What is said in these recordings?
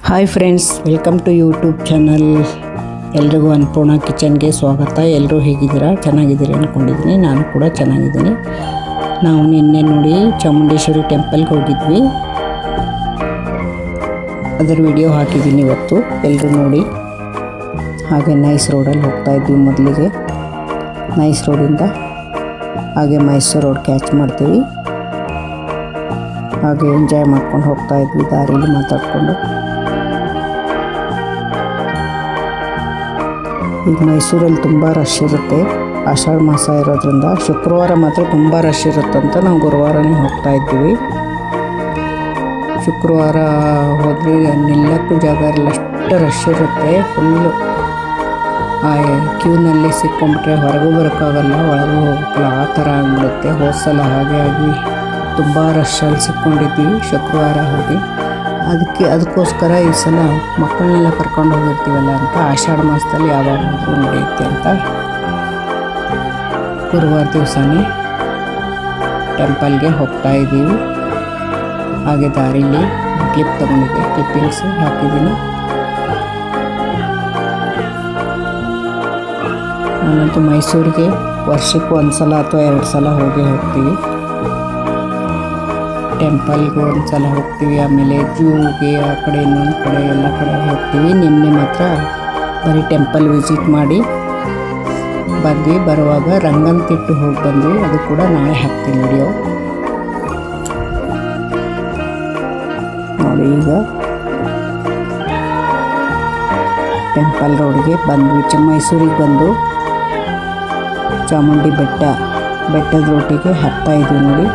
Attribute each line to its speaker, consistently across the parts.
Speaker 1: Hi friends, welcome to YouTube channel. ಎಲ್ರಿಗೂ ಅನ್ನಪೂರ್ಣ ಕಿಚನ್ಗೆ ಸ್ವಾಗತ. ಎಲ್ಲರೂ ಹೇಗಿದ್ದೀರಾ? ಚೆನ್ನಾಗಿದ್ದೀರಿ ಅಂದ್ಕೊಂಡಿದ್ದೀನಿ. ನಾನು ಕೂಡ ಚೆನ್ನಾಗಿದ್ದೀನಿ. ನಾವು ನಿನ್ನೆ ನೋಡಿ ಚಾಮುಂಡೇಶ್ವರಿ ಟೆಂಪಲ್ಗೆ ಹೋಗಿದ್ವಿ. ಅದರ ವಿಡಿಯೋ ಹಾಕಿದ್ದೀನಿ ಇವತ್ತು, ಎಲ್ಲರೂ ನೋಡಿ. ಹಾಗೆ ನೈಸ್ ರೋಡಲ್ಲಿ ಹೋಗ್ತಾಯಿದ್ವಿ. ಮೊದಲಿಗೆ ನೈಸ್ ರೋಡಿಂದ ಹಾಗೆ ಮೈಸೂರು ರೋಡ್ ಕ್ಯಾಚ್ ಮಾಡ್ತೀವಿ. ಹಾಗೆ ಎಂಜಾಯ್ ಮಾಡ್ಕೊಂಡು ಹೋಗ್ತಾಯಿದ್ವಿ, ದಾರಿಯಲ್ಲಿ ಮಾತಾಡಿಕೊಂಡು. ಈಗ ಮೈಸೂರಲ್ಲಿ ತುಂಬ ರಶ್ ಇರುತ್ತೆ. ಆಷಾಢ ಮಾಸ ಇರೋದ್ರಿಂದ ಶುಕ್ರವಾರ ಮಾತ್ರ ತುಂಬ ರಶ್ ಇರುತ್ತಂತ ನಾವು ಗುರುವಾರನೇ ಹೋಗ್ತಾ ಇದ್ದೀವಿ. ಶುಕ್ರವಾರ ಹೋದರೆ ನಿಲ್ಲಕ್ಕೂ ಜಾಗ ಇರಲ್ಲ, ಅಷ್ಟು ರಶ್ ಇರುತ್ತೆ. ಫುಲ್ಲು ಕ್ಯೂನಲ್ಲಿ ಸಿಕ್ಕೊಂಡ್ಬಿಟ್ರೆ ಹೊರಗೂ ಬರೋಕ್ಕಾಗಲ್ಲ, ಒಳಗೂ ಹೋಗಲ್ಲ, ಆ ಥರ ಆಗಿಬಿಡುತ್ತೆ. ಹೋದ್ಸಲ ಹಾಗೆ ಆಗಿ ತುಂಬ ರಶ್ಶಲ್ಲಿ ಸಿಕ್ಕೊಂಡಿದ್ವಿ ಶುಕ್ರವಾರ ಹೋಗಿ. ಅದಕ್ಕೋಸ್ಕರ ಈ ಸಲ ಮಕ್ಕಳನ್ನೆಲ್ಲ ಕರ್ಕೊಂಡು ಹೋಗಿರ್ತೀವಲ್ಲ ಅಂತ ಆಷಾಢ ಮಾಸದಲ್ಲಿ ಯಾವಾಗಾದರೂ ನಡೆಯುತ್ತೆ ಅಂತ ಗುರುವಾರ ದಿವಸನೇ ಟೆಂಪಲ್ಗೆ ಹೋಗ್ತಾ ಇದ್ದೀವಿ. ಹಾಗೆ ದಾರಿಲಿ ಕ್ಲಿಪ್ ತೊಗೊಂಡಿದ್ದೆ, ಕ್ಲಿಪ್ಪಿಂಗ್ಸ್ ಹಾಕಿದ್ದೀನಿ. ನಾನಂತೂ ಮೈಸೂರಿಗೆ ವರ್ಷಕ್ಕೆ 1 ಸಲ ಅಥವಾ 2 ಸಲ ಹೋಗ್ತೀವಿ. ಟೆಂಪಲ್ಗೆ 1 ಸಲ ಹೋಗ್ತೀವಿ, ಆಮೇಲೆ ಝೂಗೆ, ಆ ಕಡೆ ಇನ್ನೊಂದು ಕಡೆ ಎಲ್ಲ ಕಡೆ ಹೋಗ್ತೀವಿ. ನಿನ್ನೆ ಮಾತ್ರ ಬರೀ ಟೆಂಪಲ್ ವಿಸಿಟ್ ಮಾಡಿ ಬಂದ್ವಿ. ಬರುವಾಗ ರಂಗನತಿಟ್ಟು ಹೋಗಿ ಬಂದ್ವಿ. ಅದು ಕೂಡ ನಾಳೆ ಹಾಕ್ತೀನಿ ವಿಡಿಯೋ ನೋಡಿ. ಈಗ ಟೆಂಪಲ್ ರೋಡ್ಗೆ ಬಂದ್ವಿ. ಮೈಸೂರಿಗೆ ಬಂದು ಚಾಮುಂಡಿ ಬೆಟ್ಟದ ರೋಟಿಗೆ ಹತ್ತಾ ಇದ್ವಿ ನೋಡಿ.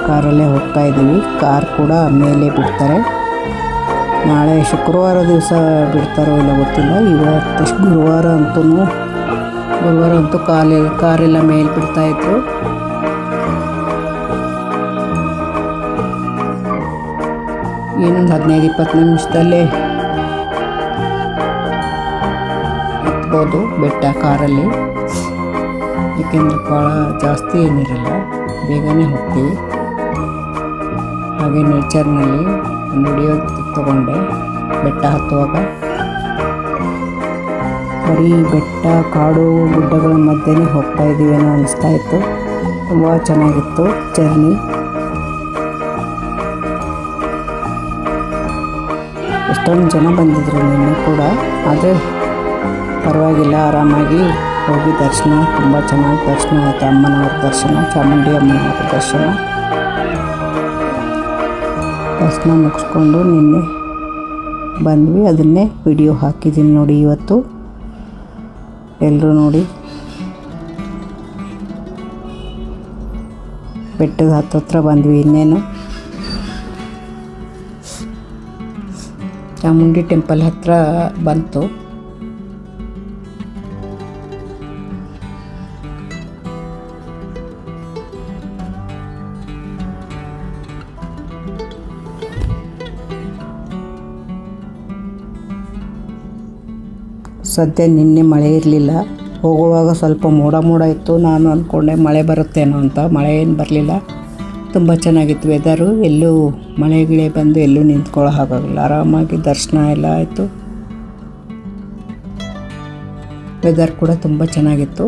Speaker 1: ಕಾರಲ್ಲೇ ಹೋಗ್ತಾ ಇದ್ದೀವಿ. ಕಾರ್ ಕೂಡ ಮೇಲೆ ಬಿಡ್ತಾರೆ. ನಾಳೆ ಶುಕ್ರವಾರ ದಿವಸ ಬಿಡ್ತಾರೋ ಇಲ್ಲ ಗೊತ್ತಿಲ್ಲ. ಇವತ್ತು ಗುರುವಾರ ಅಂತೂ ಕಾರೆಲ್ಲ ಮೇಲೆ ಬಿಡ್ತಾಯಿದ್ರು. ಏನೊಂದು 15-20 ನಿಮಿಷದಲ್ಲೇ ಹತ್ಬೋದು ಬೆಟ್ಟ ಕಾರಲ್ಲಿ, ಏಕೆಂದರೆ ಭಾಳ ಜಾಸ್ತಿ ಏನಿರಲ್ಲ, ಬೇಗನೆ ಹೋಗ್ತೀವಿ. ಹಾಗೆ ನೇಚರ್ನಲ್ಲಿ ಒಂದು ವಿಡಿಯೋ ತಗೊಂಡೆ ಬೆಟ್ಟ ಹತ್ತುವಾಗ. ಬರೀ ಬೆಟ್ಟ, ಕಾಡು, ಗುಡ್ಡಗಳ ಮಧ್ಯೆ ಹೋಗ್ತಾ ಇದ್ದೀವಿ ಏನೋ ಅನಿಸ್ತಾ ಇತ್ತು. ತುಂಬ ಚೆನ್ನಾಗಿತ್ತು ಜರ್ನಿ. ಎಷ್ಟೊಂದು ಜನ ಬಂದಿದ್ರು ನಿನ್ನೆ ಕೂಡ, ಆದರೆ ಪರವಾಗಿಲ್ಲ, ಆರಾಮಾಗಿ ಹೋಗಿ ದರ್ಶನ ತುಂಬ ಚೆನ್ನಾಗಿ ದರ್ಶನ ಆಯಿತು. ಅಮ್ಮನವ್ರ ದರ್ಶನ, ಚಾಮುಂಡಿ ಅಮ್ಮನವ್ರ ದರ್ಶನ ಮುಗಿಸ್ಕೊಂಡು ನಿನ್ನೆ ಬಂದ್ವಿ. ಅದನ್ನೇ ವಿಡಿಯೋ ಹಾಕಿದ್ದೀನಿ ನೋಡಿ ಇವತ್ತು, ಎಲ್ಲರೂ ನೋಡಿ. ಬೆಟ್ಟದ ಹತ್ತತ್ರ ಬಂದ್ವಿ. ಇನ್ನೇನು ಚಾಮುಂಡಿ ಟೆಂಪಲ್ ಹತ್ರ ಬಂತು. ಸದ್ಯ ನಿನ್ನೆ ಮಳೆ ಇರಲಿಲ್ಲ. ಹೋಗುವಾಗ ಸ್ವಲ್ಪ ಮೋಡ ಇತ್ತು. ನಾನು ಅಂದ್ಕೊಂಡೆ ಮಳೆ ಬರುತ್ತೇನೋ ಅಂತ. ಮಳೆ ಏನು ಬರಲಿಲ್ಲ. ತುಂಬ ಚೆನ್ನಾಗಿತ್ತು ವೆದರು. ಎಲ್ಲೂ ಮಳೆ ಬಂದು ಎಲ್ಲೂ ನಿಂತ್ಕೊಳ್ಳೋ ಹಾಗಾಗಲ್ಲ. ಆರಾಮಾಗಿ ದರ್ಶನ ಎಲ್ಲ ಆಯಿತು. ವೆದರ್ ಕೂಡ ತುಂಬ ಚೆನ್ನಾಗಿತ್ತು.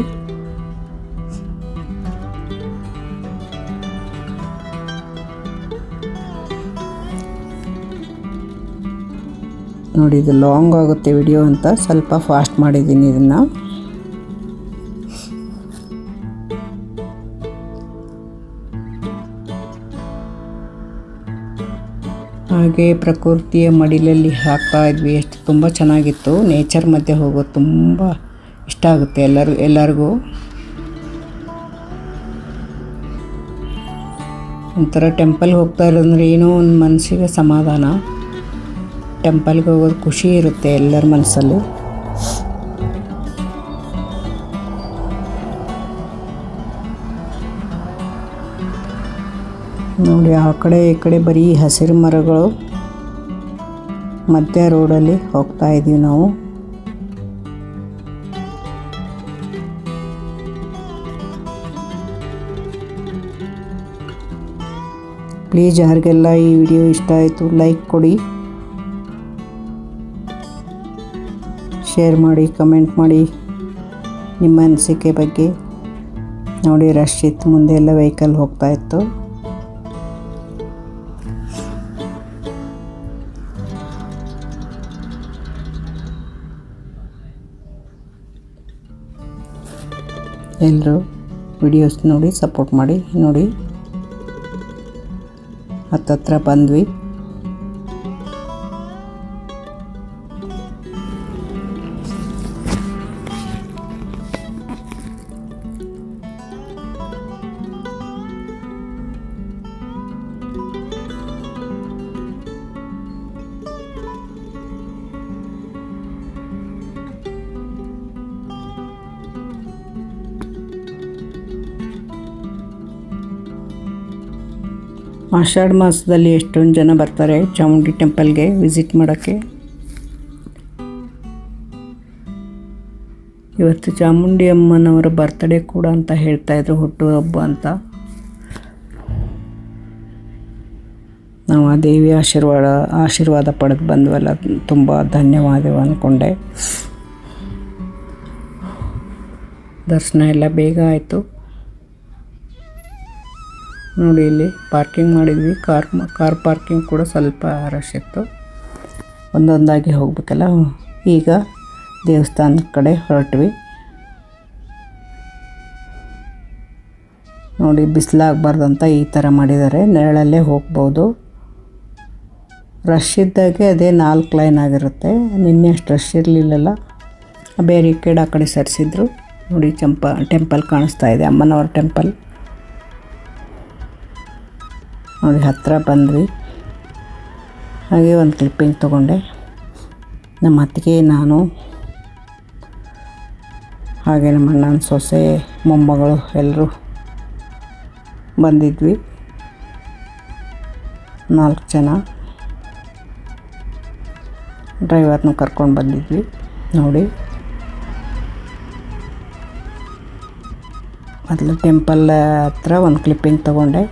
Speaker 1: ನೋಡಿ, ಇದು ಲಾಂಗ್ ಆಗುತ್ತೆ ವಿಡಿಯೋ ಅಂತ ಸ್ವಲ್ಪ ಫಾಸ್ಟ್ ಮಾಡಿದ್ದೀನಿ ಇದನ್ನು. ಹಾಗೆ ಪ್ರಕೃತಿಯ ಮಡಿಲಲ್ಲಿ ಹಾಕ್ತಾ ಇದ್ವಿ. ಎಷ್ಟು ತುಂಬ ಚೆನ್ನಾಗಿತ್ತು. ನೇಚರ್ ಮಧ್ಯೆ ಹೋಗೋದು ತುಂಬ ಇಷ್ಟ ಆಗುತ್ತೆ ಎಲ್ಲರಿಗೂ. ಒಂಥರ ಟೆಂಪಲ್ ಹೋಗ್ತಾ ಇರೋದಂದ್ರೆ ಏನೋ ಒಂದು ಮನಸ್ಸಿಗೆ ಸಮಾಧಾನ. ಟೆಂಪಲ್ಗೆ ಹೋಗೋದು ಖುಷಿ ಇರುತ್ತೆ ಎಲ್ಲರ ಮನಸ್ಸಲ್ಲಿ. ನೋಡಿ, ಆ ಕಡೆ ಈ ಕಡೆ ಬರೀ ಹಸಿರು ಮರಗಳು. ಮಧ್ಯ ರೋಡಲ್ಲಿ ಹೋಗ್ತಾ ಇದ್ದೀವಿ ನಾವು. ಪ್ಲೀಸ್ ಯಾರಿಗೆಲ್ಲ ಈ ವಿಡಿಯೋ ಇಷ್ಟ ಆಯಿತು ಲೈಕ್ ಕೊಡಿ, ಶೇರ್ ಮಾಡಿ, ಕಮೆಂಟ್ ಮಾಡಿ ನಿಮ್ಮ ಅನಿಸಿಕೆ ಬಗ್ಗೆ. ನೋಡಿ ರಶ್ ಇತ್ತು, ಮುಂದೆ ಎಲ್ಲ ವೆಹಿಕಲ್ ಹೋಗ್ತಾಯಿತ್ತು. ಎಲ್ಲರೂ ವಿಡಿಯೋಸ್ ನೋಡಿ ಸಪೋರ್ಟ್ ಮಾಡಿ. ನೋಡಿ ಹತ್ತತ್ರ ಬಂದ್ವಿ. ಆಷಾಢ ಮಾಸದಲ್ಲಿ ಎಷ್ಟೊಂದು ಜನ ಬರ್ತಾರೆ ಚಾಮುಂಡಿ ಟೆಂಪಲ್ಗೆ ವಿಸಿಟ್ ಮಾಡೋಕ್ಕೆ. ಇವತ್ತು ಚಾಮುಂಡಿ ಅಮ್ಮನವರ ಬರ್ತ್ಡೇ ಕೂಡ ಅಂತ ಹೇಳ್ತಾಯಿದ್ರು, ಹುಟ್ಟುಹಬ್ಬ ಅಂತ. ನಾವು ಆ ದೇವಿ ಆಶೀರ್ವಾದ ಪಡೆದು ಬಂದ್ವಲ್ಲ, ತುಂಬ ಧನ್ಯವಾದ ಅಂದ್ಕೊಂಡೆ. ದರ್ಶನ ಎಲ್ಲ ಬೇಗ ಆಯಿತು. ನೋಡಿ ಇಲ್ಲಿ ಪಾರ್ಕಿಂಗ್ ಮಾಡಿದ್ವಿ, ಕಾರ್ ಪಾರ್ಕಿಂಗ್ ಕೂಡ ಸ್ವಲ್ಪ ರಶ್ ಇತ್ತು. ಒಂದೊಂದಾಗಿ ಹೋಗ್ಬೇಕಲ್ಲ. ಈಗ ದೇವಸ್ಥಾನದ ಕಡೆ ಹೊರಟ್ವಿ. ನೋಡಿ ಬಿಸಿಲಾಗಬಾರ್ದಂತ ಈ ಥರ ಮಾಡಿದ್ದಾರೆ, ನೆರಳಲ್ಲೇ ಹೋಗ್ಬೋದು. ರಶ್ ಇದ್ದಾಗೆ ಅದೇ 4 ಲೈನ್ ಆಗಿರುತ್ತೆ. ನಿನ್ನೆ ಅಷ್ಟು ರಶ್ ಇರಲಿಲ್ಲಲ್ಲ, ಬ್ಯಾರಿಕೇಡ್ ಆ ಕಡೆ ಸರಿಸಿದ್ರು. ನೋಡಿ ಟೆಂಪಲ್ ಕಾಣಿಸ್ತಾ ಇದೆ, ಅಮ್ಮನವರ ಟೆಂಪಲ್. ನೋಡಿ ಹತ್ತಿರ ಬಂದ್ವಿ. ಹಾಗೆ ಒಂದು ಕ್ಲಿಪ್ಪಿಂಗ್ ತೊಗೊಂಡೆ. ನಮ್ಮ ಅತ್ತಿಗೆ, ನಾನು, ಹಾಗೆ ನಮ್ಮ ಅಣ್ಣನ ಸೊಸೆ, ಮೊಮ್ಮಗಳು ಎಲ್ಲರೂ ಬಂದಿದ್ವಿ. 4 ಜನ. ಡ್ರೈವರ್ನೂ ಕರ್ಕೊಂಡು ಬಂದಿದ್ವಿ. ನೋಡಿ ಮೊದಲು ಟೆಂಪಲ್ ಹತ್ರ ಒಂದು ಕ್ಲಿಪ್ಪಿಂಗ್ ತೊಗೊಂಡೆ.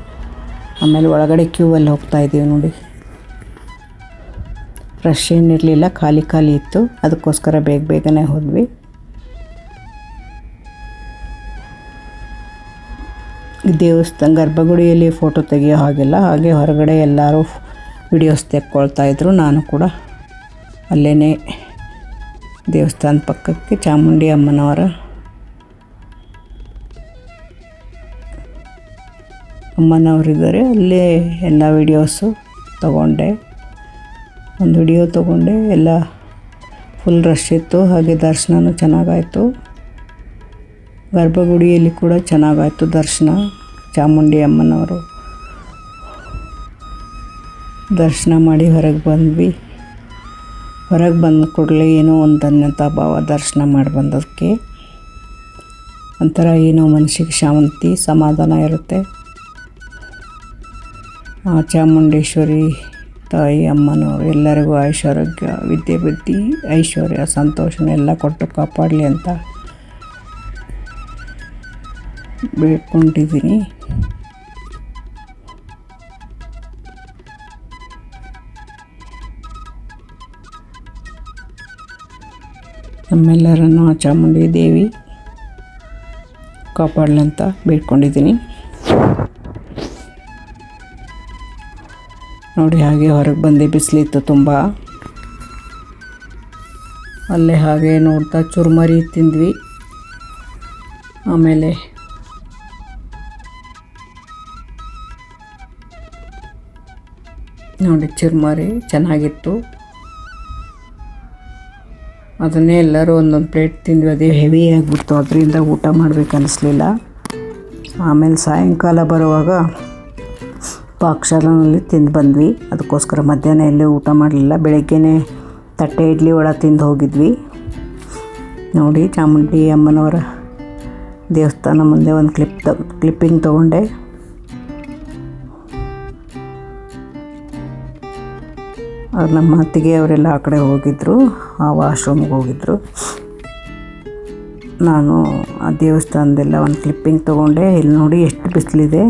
Speaker 1: ಆಮೇಲೆ ಒಳಗಡೆ ಕ್ಯೂವಲ್ಲಿ ಹೋಗ್ತಾಯಿದ್ದೀವಿ. ನೋಡಿ ರಶ್ ಏನಿರಲಿಲ್ಲ, ಖಾಲಿ ಇತ್ತು. ಅದಕ್ಕೋಸ್ಕರ ಬೇಗನೆ ಹೋದ್ವಿ. ದೇವಸ್ಥಾನ ಗರ್ಭಗುಡಿಯಲ್ಲಿ ಫೋಟೋ ತೆಗಿಯೋ ಹಾಗಿಲ್ಲ, ಹಾಗೆ ಹೊರಗಡೆ ಎಲ್ಲರೂ ವಿಡಿಯೋಸ್ ತೆಕ್ಕೊಳ್ತಾಯಿದ್ರು. ನಾನು ಕೂಡ ಅಲ್ಲೇ ದೇವಸ್ಥಾನ ಪಕ್ಕಕ್ಕೆ ಚಾಮುಂಡಿ ಅಮ್ಮನವರಿದ್ದಾರೆ, ಅಲ್ಲೇ ಎಲ್ಲ ವಿಡಿಯೋಸು ತೊಗೊಂಡೆ. ಒಂದು ವಿಡಿಯೋ ತೊಗೊಂಡೆ. ಎಲ್ಲ ಫುಲ್ ರಶ್ ಇತ್ತು. ಹಾಗೆ ದರ್ಶನವೂ ಚೆನ್ನಾಗಾಯಿತು. ಗರ್ಭಗುಡಿಯಲ್ಲಿ ಕೂಡ ಚೆನ್ನಾಗಾಯಿತು ದರ್ಶನ. ಚಾಮುಂಡಿ ಅಮ್ಮನವರು ದರ್ಶನ ಮಾಡಿ ಹೊರಗೆ ಬಂದ್ವಿ. ಹೊರಗೆ ಬಂದ ಕೂಡಲೇ ಏನೋ ಒಂದು ಧನ್ಯತಾ ಭಾವ, ದರ್ಶನ ಮಾಡಿ ಬಂದದಕ್ಕೆ ಒಂಥರ ಏನೋ ಮನಸ್ಸಿಗೆ ಶಾಂತಿ, ಸಮಾಧಾನ ಇರುತ್ತೆ. ಆ ಚಾಮುಂಡೇಶ್ವರಿ ತಾಯಿ ಅಮ್ಮನವರು ಎಲ್ಲರಿಗೂ ಆಯುಷ್ಯಾರೋಗ್ಯ, ವಿದ್ಯೆ ಬುದ್ಧಿ, ಐಶ್ವರ್ಯ, ಸಂತೋಷನ ಎಲ್ಲ ಕೊಟ್ಟು ಕಾಪಾಡಲಿ ಅಂತ ಬೇಡ್ಕೊಂಡಿದ್ದೀನಿ. ನಮ್ಮೆಲ್ಲರನ್ನು ಆ ಚಾಮುಂಡಿ ದೇವಿ ಕಾಪಾಡಲಿ ಅಂತ ಬೇಡ್ಕೊಂಡಿದ್ದೀನಿ. ನೋಡಿ ಹಾಗೆ ಹೊರಗೆ ಬಂದು ಬಿಸಿಲಿತ್ತು ತುಂಬ. ಅಲ್ಲೇ ಹಾಗೆ ನೋಡ್ತಾ ಚುರುಮರಿ ತಿಂದ್ವಿ. ಆಮೇಲೆ ನೋಡಿ ಚುರುಮರಿ ಚೆನ್ನಾಗಿತ್ತು. ಅದನ್ನೇ ಎಲ್ಲರೂ ಒಂದೊಂದು ಪ್ಲೇಟ್ ತಿಂದ್ವಿ. ಅದೇ ಹೆವಿ ಆಗಿಬಿಡ್ತು, ಅದರಿಂದ ಊಟ ಮಾಡಬೇಕು ಅನ್ನಿಸ್ಲಿಲ್ಲ. ಆಮೇಲೆ ಸಾಯಂಕಾಲ ಬರುವಾಗ ಪಾಕಶಾಲೆಯಲ್ಲಿ ತಿಂದು ಬಂದ್ವಿ. ಅದಕ್ಕೋಸ್ಕರ ಮಧ್ಯಾಹ್ನ ಎಲ್ಲೂ ಊಟ ಮಾಡಲಿಲ್ಲ. ಬೆಳಗ್ಗೆನೇ ತಟ್ಟೆ ಇಡ್ಲಿ ವಡೆ ತಿಂದು ಹೋಗಿದ್ವಿ. ನೋಡಿ ಚಾಮುಂಡಿ ಅಮ್ಮನವರ ದೇವಸ್ಥಾನ ಮುಂದೆ ಒಂದು ಕ್ಲಿಪ್ಪಿಂಗ್ ತೊಗೊಂಡೆ. ಅವ್ರು ನಮ್ಮ ಅತ್ತಿಗೆ ಅವರೆಲ್ಲ ಆ ಕಡೆ ಹೋಗಿದ್ದರು, ಆ ವಾಶ್ರೂಮ್ಗೆ ಹೋಗಿದ್ದರು. ನಾನು ಆ ದೇವಸ್ಥಾನದೆಲ್ಲ ಒಂದು ಕ್ಲಿಪ್ಪಿಂಗ್ ತೊಗೊಂಡೆ. ಇಲ್ಲಿ ನೋಡಿ ಎಷ್ಟು ಬಿಸಿಲಿದೆ.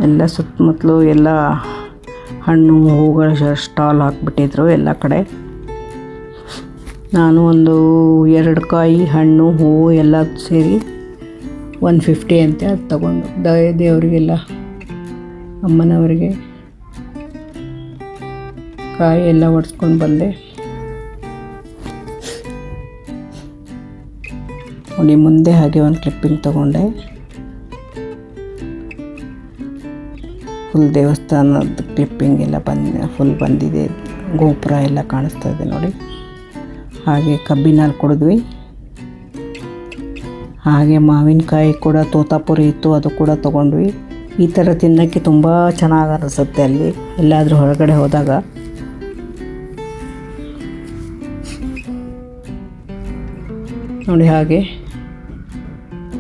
Speaker 1: ಎಲ್ಲ ಸುತ್ತಮುತ್ತಲು ಎಲ್ಲ ಹಣ್ಣು ಹೂಗಳ ಸ್ಟಾಲ್ ಹಾಕ್ಬಿಟ್ಟಿದ್ರು ಎಲ್ಲ ಕಡೆ. ನಾನು ಒಂದು 2 ಕಾಯಿ ಹಣ್ಣು ಹೂವು ಎಲ್ಲ ಸೇರಿ 150 ಅಂತ ಅದು ತಗೊಂಡು ದೇವರಿಗೆಲ್ಲ ಅಮ್ಮನವರಿಗೆ ಕಾಯಿ ಎಲ್ಲ ಒಡ್ಸ್ಕೊಂಡು ಬಂದೆ. ನೋಡಿ ಮುಂದೆ ಹಾಗೆ ಒಂದು ಕ್ಲಿಪ್ಪಿಂಗ್ ತಗೊಂಡೆ. ಫುಲ್ ದೇವಸ್ಥಾನದ ಕ್ಲಿಪ್ಪಿಂಗ್ ಎಲ್ಲ ಫುಲ್ ಬಂದಿದೆ. ಗೋಪುರ ಎಲ್ಲ ಕಾಣಿಸ್ತಾ ಇದೆ ನೋಡಿ. ಹಾಗೆ ಕಬ್ಬಿನಲ್ಲಿ ಕುಡಿದ್ವಿ. ಹಾಗೆ ಮಾವಿನಕಾಯಿ ಕೂಡ ತೋತಾಪುರಿ ಇತ್ತು, ಅದು ಕೂಡ ತೊಗೊಂಡ್ವಿ. ಈ ಥರ ತಿನ್ನೋಕ್ಕೆ ತುಂಬ ಚೆನ್ನಾಗಿ ಅನಿಸುತ್ತೆ ಅಲ್ಲಿ ಎಲ್ಲಾದರೂ ಹೊರಗಡೆ ಹೋದಾಗ. ನೋಡಿ ಹಾಗೆ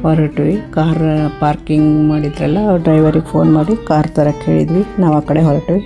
Speaker 1: ಹೊರಟ್ವಿ. ಕಾರ್ ಪಾರ್ಕಿಂಗ್ ಮಾಡಿದ್ರಲ್ಲ ಡ್ರೈವರಿಗೆ ಫೋನ್ ಮಾಡಿ ಕಾರ್ ತರಕ್ಕೆ ಹೇಳಿದ್ವಿ. ನಾವು ಆ ಕಡೆ ಹೊರಟ್ವಿ.